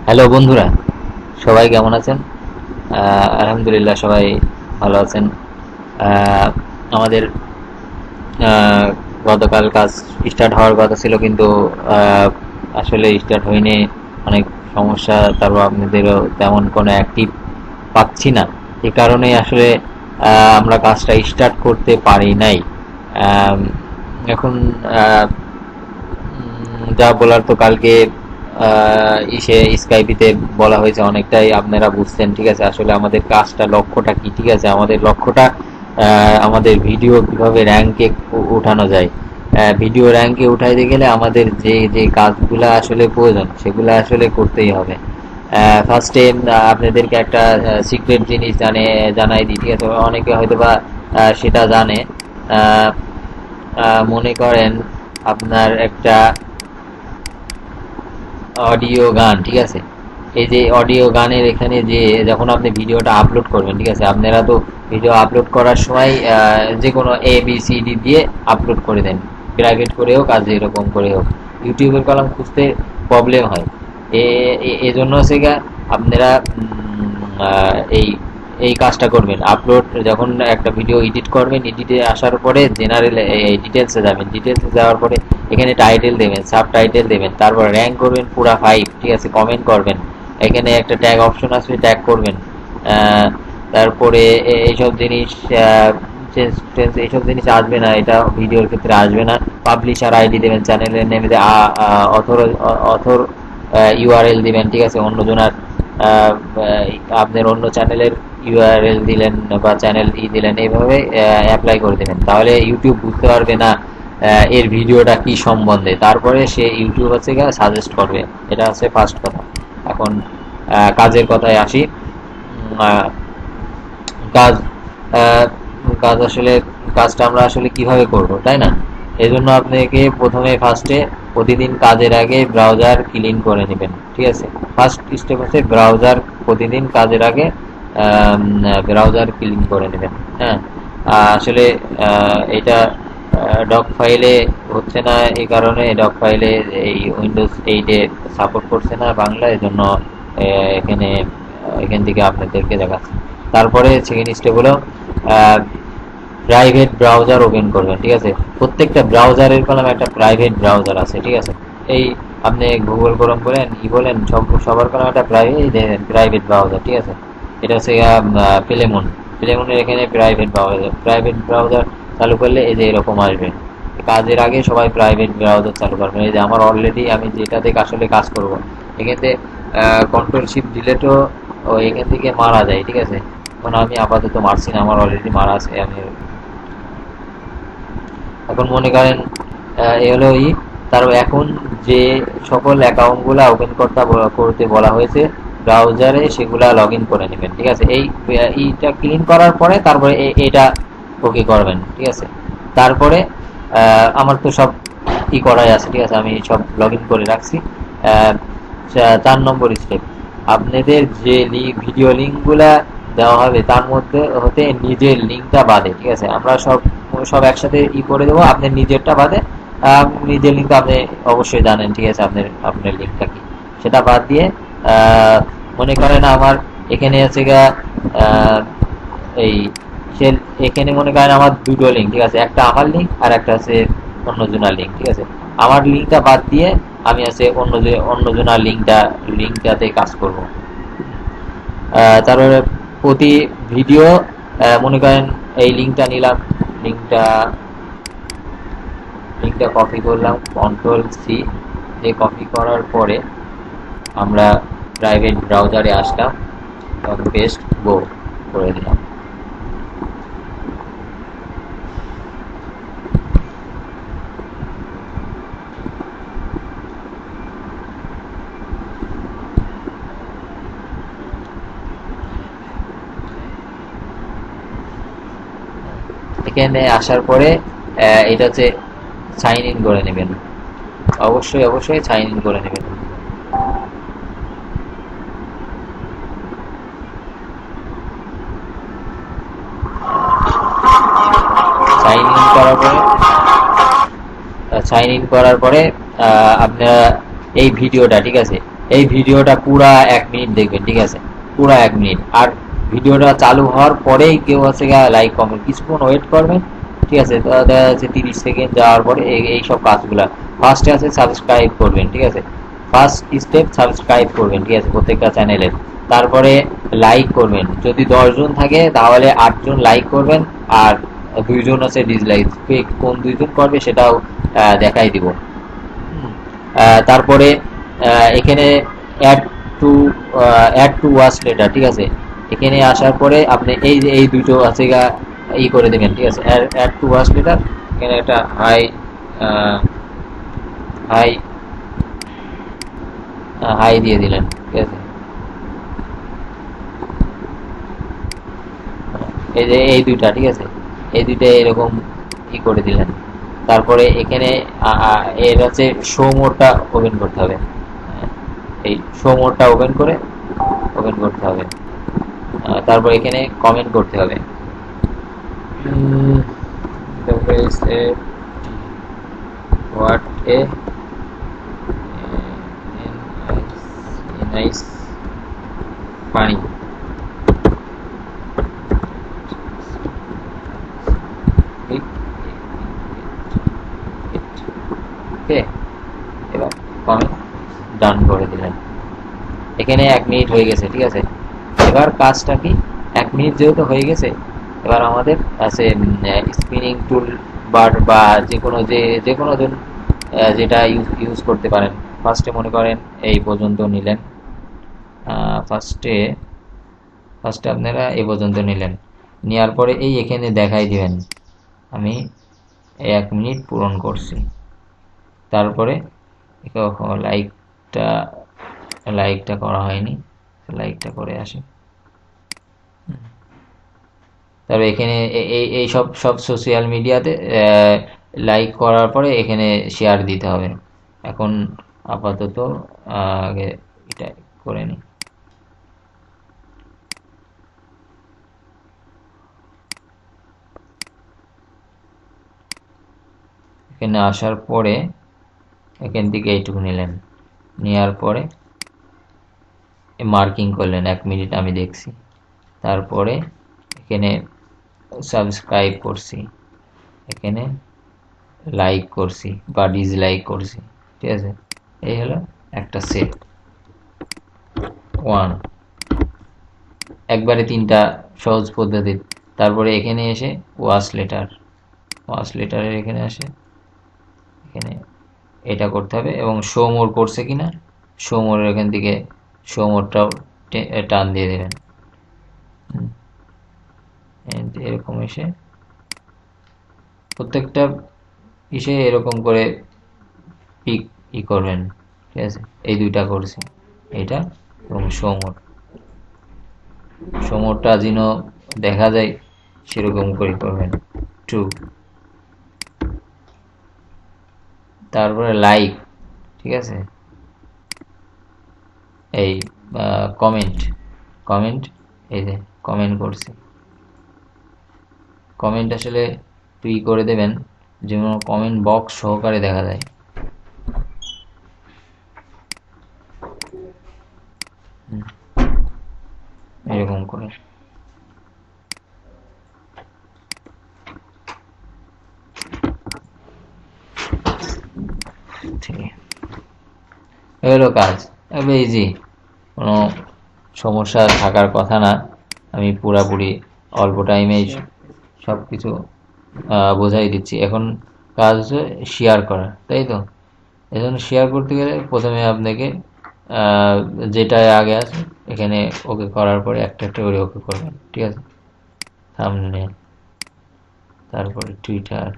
Hello বন্ধুরা, সবাই কেমন আছেন? আলহামদুলিল্লাহ, সবাই ভালো আছেন। আহ, আমাদের আহ, গতকাল কাজ স্টার্ট হওয়ার কথা ছিল, কিন্তু আহ, আসলে স্টার্ট হয়নি। অনেক সমস্যা, তারপর আপনাদেরও তেমন কোনো অ্যাক্টিভ পাচ্ছি না। এই কারণেই আসলে আমরা কাজটা স্টার্ট করতে পারি নাই। আম, এখন যা বলার তো কালকে স্কাইপিতে বলা হয়েছে, অনেকটাই আপনারা বুঝছেন। ঠিক আছে, আসলে আমাদের কাজটা লক্ষ্যটা কি? ঠিক আছে, আমাদের লক্ষ্যটা আমাদের ভিডিও কিভাবে র্যাঙ্কে উঠানো যায়। ভিডিও র্যাঙ্কে উঠাইতে গেলে আমাদের যে যে কাজগুলো আসলে প্রয়োজন সেগুলো আসলে করতেই হবে। ফার্স্টে আপনাদেরকে একটা সিক্রেট জিনিস জানাই দিই। ঠিক আছে, অনেকে হয়তো বা সেটা জানে। আহ, মনে করেন আপনার একটা অডিও গান, ঠিক আছে। এই যে অডিও গানের এখানে যে যখন আপনি ভিডিওটা আপলোড করবেন, ঠিক আছে, আপনারা তো ভিডিও আপলোড করার সময় যে কোনো ABCD দিয়ে আপলোড করে দেন, প্রাইভেট করে হোক আর যেরকম করে হোক। ইউটিউবের কলাম খুঁজতে প্রবলেম হয়। এজন্য হচ্ছে গা আপনারা এই এই কাজটা করবেন। আপলোড যখন একটা ভিডিও এডিট করবেন, এডিটে আসার পরে জেনারেল ডিটেলসে যাবেন। ডিটেলসে যাওয়ার পরে এখানে টাইটেল দেবেন, সাব টাইটেল দেবেন, তারপর র্যাঙ্ক করবেন পুরা 5। ঠিক আছে, কমেন্ট করবেন। এখানে একটা ট্যাগ অপশন আসবে, ট্যাগ করবেন। আহ, তারপরে এইসব জিনিস চেঞ্জ টেঞ্জ এইসব জিনিস আসবে না, এটা ভিডিওর ক্ষেত্রে আসবে না। পাবলিশার আইডি দেবেন, চ্যানেলের নেমে অথর অথর ইউআরএল দিবেন। ঠিক আছে, অন্যজনার আপনার অন্য চ্যানেলের ইউআরএল দিলেন বা চ্যানেল দিলেন, এইভাবে অ্যাপ্লাই করে দেবেন। তাহলে ইউটিউব বুঝতে পারবে না এর ভিডিওটা কি সম্বন্ধে, তারপরে সে ইউটিউব হচ্ছে গিয়ে সাজেস্ট করবে। এটা হচ্ছে ফার্স্ট কথা। এখন কাজের কথায় আসি। কাজ আহ, কাজ আসলে কাজটা আমরা আসলে কিভাবে করব, তাই না? এই জন্য আপনাকে প্রথমে ফার্স্টে প্রতিদিন কাজের আগে ব্রাউজার ক্লিন করে নেবেন। ঠিক আছে, ফার্স্ট স্টেপ হচ্ছে ব্রাউজার প্রতিদিন কাজের আগে ব্রাউজার ক্লিন করে নেবেন। হ্যাঁ, আসলে এটা ডক ফাইলে হচ্ছে না, এই কারণে ডক ফাইলে এই উইন্ডোজ 8 সাপোর্ট করছে না বাংলা, এজন্য এখানে এখান থেকে আপনাদেরকে দেখাচ্ছি। তারপরে সেকেন্ড স্টেপ হলো প্রাইভেট ব্রাউজার ওপেন করবেন। ঠিক আছে, প্রত্যেকটা ব্রাউজারের কলম একটা প্রাইভেট ব্রাউজার আছে। ঠিক আছে, এই আপনি গুগল ক্রোম বলেন, ই বলেন, সবার কলম একটা প্রাইভেট ব্রাউজার। ঠিক আছে, এটা হচ্ছে প্লেমন। প্লেমনের এখানে প্রাইভেট ব্রাউজার চালু করলে এই যে এরকম আসবে। কাজের আগে সবাই প্রাইভেট ব্রাউজার চালু করবেন। এই যে আমার অলরেডি আমি যেটাতে আসলে কাজ করব, এখানে কন্ট্রোল শিফট দিলেটও এখান থেকে মারা যায়। ঠিক আছে, এখন আমি আপাতত মারছি না, আমার অলরেডি মারা আছে। আমি এখন মনে করেন এ হলো তার এখন যে সকল অ্যাকাউন্টগুলো ওপেন করতে বলা হয়েছে ব্রাউজারে, সেগুলা লগ ইন করে নেবেন। ঠিক আছে, এইটা ক্লিন করার পরে তারপরে এটা ওকে করবেন। ঠিক আছে, তারপরে আমার তো সব করাই আছে। ঠিক আছে, আমি সব লগ ইন করে রাখছি। 4 নম্বর স্টেপ, আপনাদের যে ভিডিও লিঙ্কগুলা দেওয়া হবে তার মধ্যে হতে নিজের লিঙ্কটা বাদে। ঠিক আছে, আমরা সব সব একসাথে করে দেবো, আপনার নিজেরটা বাদে। নিজের লিঙ্ক আপনি অবশ্যই জানেন। ঠিক আছে, আপনার লিঙ্কটা কি সেটা বাদ দিয়ে মনে করেন আমার এখানে আছে গা আহ, এই সে এখানে মনে করেন আমার দুটো লিঙ্ক। ঠিক আছে, একটা আমার লিঙ্ক আর একটা আছে অন্যজনের লিঙ্ক। ঠিক আছে, আমার লিঙ্কটা বাদ দিয়ে আমি আছে অন্যজনের লিঙ্কটাতে কাজ করব। তারপরে প্রতি ভিডিও মনে করেন এই লিঙ্কটা নিলাম, লিঙ্কটা লিঙ্কটা কপি করলাম, কন্ট্রোল C দিয়ে কপি করার পরে আমরা প্রাইভেট ব্রাউজারে আসলাম এবং পেস্ট গো করে দিলাম। এখানে আসার পরে এটা হচ্ছে সাইন ইন করে নেবেন। অবশ্যই অবশ্যই সাইন ইন করে নেবেন। সাইন ইন করার পরে সাইন ইন করার পরে আপনারা এই ভিডিওটা, ঠিক আছে, এই ভিডিওটা পুরা 1 মিনিট দেখবেন, ঠিক আছে, পুরা 1 মিনিট। আর ভিডিওটা চালু হওয়ার পরেই কেউ হচ্ছে লাইক কমেন্ট কিছুক্ষণ ওয়েট করবেন, ঠিক আছে। তো দেখা যাচ্ছে 30 সেকেন্ড যাওয়ার পরে এই সব কাজগুলা ফার্স্টে আছে সাবস্ক্রাইব করবেন, ঠিক আছে। ফার্স্ট স্টেপ সাবস্ক্রাইব করবেন, ঠিক আছে, প্রত্যেকটা চ্যানেলের। তারপরে লাইক করবেন, যদি 10 জন থাকে তাহলে 8 জন লাইক করবেন, আর 2 জন আছে ডিসলাইক। কোন 2 জন করবে সেটাও দেখাই দিব। তারপরে এখানে add to add to watch later, ঠিক আছে। এখানে আসার পরে আপনি এই দুটো আছে করে দেবেন, ঠিক আছে। অ্যাড টু ওয়াচ লেটার, এখানে একটা হাই হাই হাই দিয়ে দিলেন, ঠিক আছে। এই যে এই দুইটা, ঠিক আছে, এই দুইটা এরকম করে দিলেন। তারপরে এখানে এর হচ্ছে শো মোডটা ওপেন করতে হবে। এই শো মোডটা ওপেন করতে হবে। তারপর এখানে কমেন্ট করতে হবে। হোয়াট এ নাইস পানি। ওকে, এবার কমেন্ট ডান করে দিলেন। এখানে 1 মিনিট হয়ে গেছে, ঠিক আছে। এবার কাজটা কি, 1 মিনিট যেহেতু হয়ে গেছে, এবার আমাদের আছে স্পিনিং টুল বার বা যে কোনো যেটা ইউজ করতে পারেন। ফার্স্টে মনে করেন এই পর্যন্ত নিলেন, ফার্স্টে আপনারা এই পর্যন্ত নিলেন, নেওয়ার পরে এখানে দেখাই দিবেন আমি 1 মিনিট পূরণ করছি। তারপরে লাইকটা করা হয়নি, লাইকটা করে আসি। তারপরে এখানে এই সব সোশ্যাল মিডিয়াতে লাইক করার পরে এখানে শেয়ার দিতে হবে। এখন আপাতত আগে এটা করে নিই। এখানে আসার পরে এখান থেকে এইটুকু নিলেন, নেওয়ার পরে মার্কিং করলেন 1 মিনিট আমি দেখছি। তারপরে এখানে সাবস্ক্রাইব করছি, এখানে লাইক করছি বা ডিসলাইক করছি, ঠিক আছে। এই হলো একটা সেট 1, একবারে 3টা সহজ পদ্ধতি। তারপরে এখানে এসে ওয়াচ লেটারের এখানে আসে, এখানে এটা করতে হবে এবং শো মোর করছে কিনা, শো মোরের এখান থেকে শো মোরটাও টান দিয়ে দেবেন। এরকম এসে প্রত্যেকটা এরকম করে পিক করবেন, ঠিক আছে। এই দুইটা করছি, এটা এবং শো মোরটা যেন দেখা যায় সেরকম করে করবেন 2। তারপরে লাইক, ঠিক আছে। এই কমেন্ট এই যে কমেন্ট করছি, কমেন্ট আসলে তুই করে দেবেন যেমন কমেন্ট বক্স সহকারে দেখা যায়। এরকম করে এগুলো কাজ ইজি, কোনো সমস্যা থাকার কথা না। আমি পুরাপুরি অল্প টাইমেই সব কিছু বোঝাই দিচ্ছি। এখন কাজ হচ্ছে শেয়ার করা, তাই তো। এখন শেয়ার করতে গেলে প্রথমে আপনাকে যেটা আগে আছে এখানে ওকে করার পরে একটা করে ওকে করবেন, ঠিক আছে। থাম্বনেল, তারপরে টুইটার,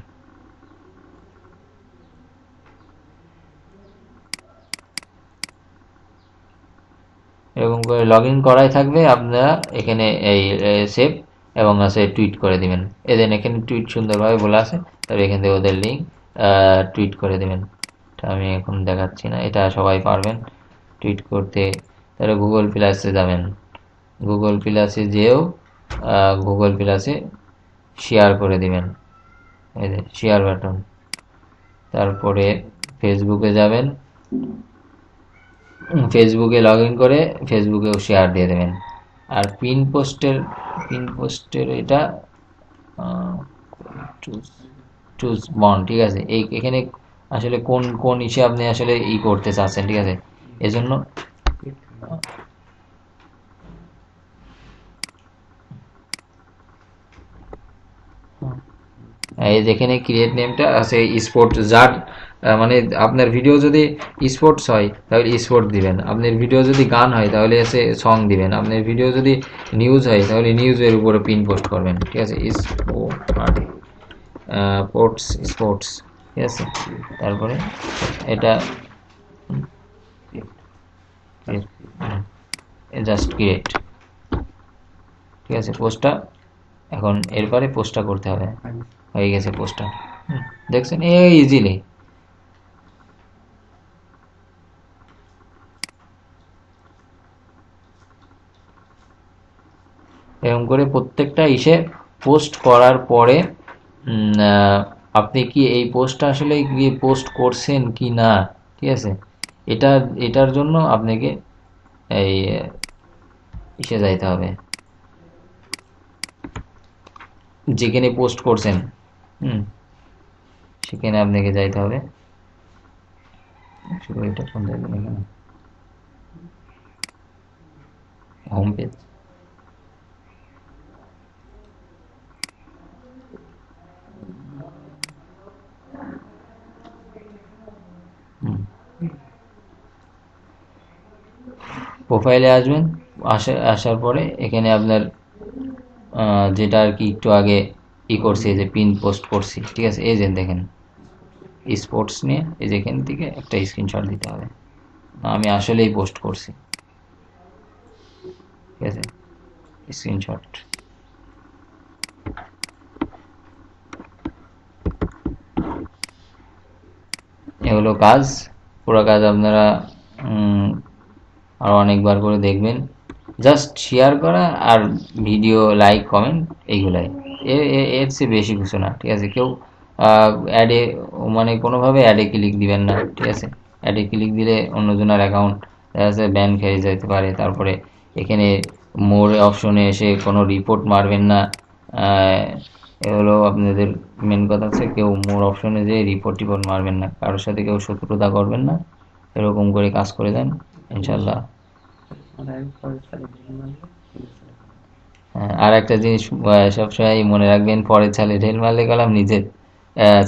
এরকম করে লগ ইন করাই থাকবে। আপনারা এখানে এই সেভ এবং আছে টুইট করে দিবেন। এদের এখানে টুইট সুন্দরভাবে বলা আছে, তবে এখান থেকে ওদের লিঙ্ক টুইট করে দেবেন। আমি এখন দেখাচ্ছি না, এটা সবাই পারবেন টুইট করতে। তাহলে গুগল প্লাসে যাবেন, গুগল প্লাসে যেও গুগল প্লাসে শেয়ার করে দিবেন, এই যে শেয়ার বাটন। তারপরে ফেসবুকে যাবেন, ফেসবুকে লগ ইন করে ফেসবুকেও শেয়ার দিয়ে দেবেন। আর পিন পোস্টের এটা চুজ চুজ বন্ড, ঠিক আছে। এখানে আসলে কোন কোন ইসে আপনি আসলে করতে চাচ্ছেন, ঠিক আছে, এজন্য এই যেখানে ক্রিয়েট নেমটা আছে স্পোর্ট, যার মানে আপনার ভিডিও যদি স্পোর্টস হয় তাহলে স্পোর্ট দিবেন, আপনার ভিডিও যদি গান হয় তাহলে আছে সং দিবেন, আপনার ভিডিও যদি নিউজ হয় তাহলে নিউজের উপরে পিন পোস্ট করবেন, ঠিক আছে। স্পোর্টস, ঠিক আছে। তারপরে এটা জাস্ট ক্রিয়েট, ঠিক আছে। পোস্টটা এখন এরপরে পোস্টটা করতে হবে, হয়ে গেছে পোস্টটা, দেখছেন এই ইজিলি। এরকম করে প্রত্যেকটা পোস্ট করার পরে আপনি কি এই পোস্টটা আসলে গিয়ে পোস্ট করছেন কি না, ঠিক আছে, এটা এটার জন্য আপনাকে এই যাইতে হবে যেখানে পোস্ট করছেন, হুম, সেখানে আপনাকে যাইতে হবে। এটা কোন জায়গায়, এখানে হোম পেজ, প্রোফাইলে আসবেন, আসার পরে এখানে আপনার যেটা আর কি একটু আগে করছি, যে পিন পোস্ট করছি, ঠিক আছে, এই যে দেখেন স্পোর্টস নিয়ে, এই যে এখান থেকে একটা স্ক্রিনশট দিতে হবে, আমি আসলেই পোস্ট করছি, ঠিক আছে, স্ক্রিনশট। এগুলো কাজ, পুরো কাজ আপনারা আরও অনেকবার করে দেখবেন, জাস্ট শেয়ার করা আর ভিডিও লাইক কমেন্ট, এইগুলাই, এর চেয়ে বেশি কিছু না, ঠিক আছে। কেউ অ্যাডে মানে কোনোভাবে অ্যাডে ক্লিক দিবেন না, ঠিক আছে। অ্যাডে ক্লিক দিলে অন্যজনের অ্যাকাউন্ট দেখা যাচ্ছে ব্যান খেয়ে যেতে পারে। তারপরে এখানে মোর অপশনে এসে কোনো রিপোর্ট মারবেন না, এগুলো আপনাদের মেন কথা হচ্ছে, কেউ মোর অপশনে যে রিপোর্ট মারবেন না, কারোর সাথে কেউ শত্রুতা করবেন না, এরকম করে কাজ করে দেন ইনশাল্লাহ। হ্যাঁ, আর একটা জিনিস সবসময় মনে রাখবেন, পরের চালে ঢেল মারলে কলাম নিজের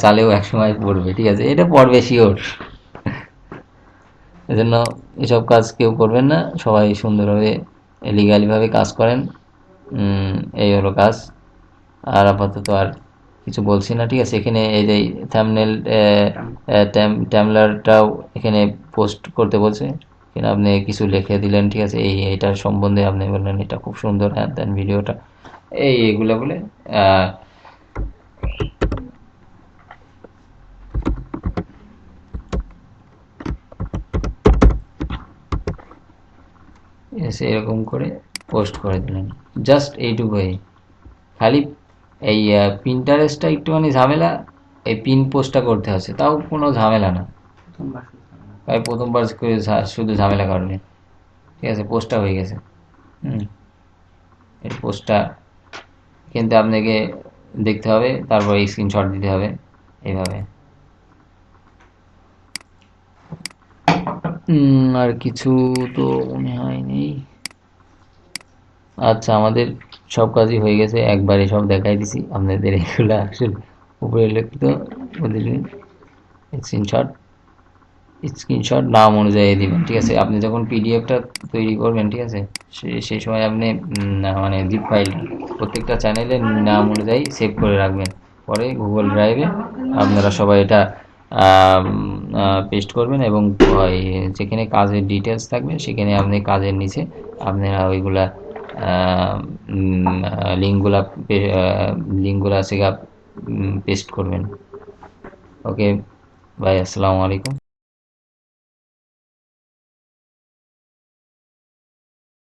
চালেও একসময় পড়বে, ঠিক আছে, এটা পড়বে শিওর। এজন্য এসব কাজ কেউ করবেন না, সবাই সুন্দরভাবে লিগালিভাবে কাজ করেন। এই হলো কাজ। আর আপাতত আর কিছু বলছি না, ঠিক আছে। এখানে এই যে থাম্বনেল ট্যামলারটাও এখানে পোস্ট করতে বলছে, এখানে আপনি কিছু লিখে দিলেন, ঠিক আছে, এইটার সম্বন্ধে আপনি বললেন এটা খুব সুন্দর, হ্যাঁ দেন ভিডিওটা এইগুলা বলে এরকম করে পোস্ট করে দিলেন, জাস্ট এইটুকুই। খালি এই পিন্টারেস্টটা একটুখানি ঝামেলা, এই পিন পোস্টটা করতে হচ্ছে, তাও কোনো ঝামেলা না, তাই প্রথমবার শুধু ঝামেলা করবে, ঠিক আছে। পোস্টটা হয়ে গেছে, এই পোস্টটা কিন্তু আপনাকে দেখতে হবে, তারপর স্ক্রিনশট দিতে হবে এইভাবে। আর কিছু তো মনে হয় নেই। আচ্ছা, আমাদের সব কাজই হয়ে গেছে, একবারে সব দেখাই দিছি আপনাদের, এগুলো আসলে উপরে লিখিত বুঝলেন, স্ক্রিনশট স্ক্রিনশট নাম অনুযায়ী দিবেন, ঠিক আছে। আপনি যখন পিডিএফটা তৈরি করবেন, ঠিক আছে, সেই সময় আপনি মানে জিপ ফাইল প্রত্যেকটা চ্যানেলের নাম অনুযায়ী সেভ করে রাখবেন, পরে গুগল ড্রাইভে আপনারা সবাই এটা পেস্ট করবেন, এবং যেখানে কাজের ডিটেলস থাকবে সেখানে আপনি কাজের নিচে আপনারা ওইগুলা লিঙ্কগুলা লিঙ্কগুলা আছে পেস্ট করবেন। ওকে ভাই, আসসালামু আলাইকুম।